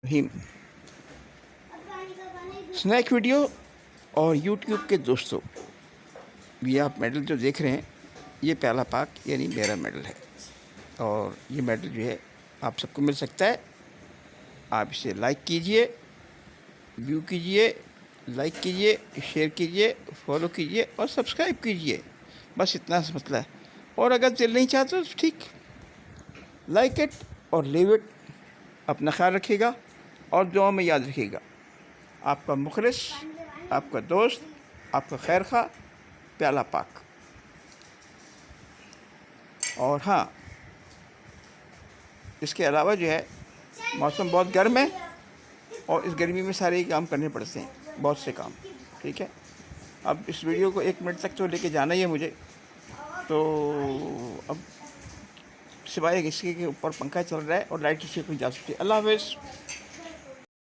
रहीम। Snack video और YouTube के दोस्तों, ये आप मेडल जो देख रहे हैं, ये प्याला पाक यानी मेरा मेडल है। और ये मेडल जो है आप सबको मिल सकता है। आप इसे लाइक कीजिए, व्यू कीजिए, लाइक कीजिए, शेयर कीजिए, फॉलो कीजिए और सब्सक्राइब कीजिए। बस इतना सा मसला है। और अगर दिल नहीं चाहते तो ठीक, लाइक इट और लीव इट। अपना ख्याल रखिएगा और दुआ में याद रखिएगा। आपका मुखलिस, आपका दोस्त, आपका खैर खा प्याला पाक। और हाँ, इसके अलावा जो है मौसम बहुत गर्म है और इस गर्मी में सारे ही काम करने पड़ते हैं, बहुत से काम। ठीक है, अब इस वीडियो को 1 मिनट तक तो लेके जाना ही है मुझे। तो अब सिवाय इसके के ऊपर पंखा चल रहा है और लाइट इससे कोई जा सकती है। अल्लाह हाफ़िज़।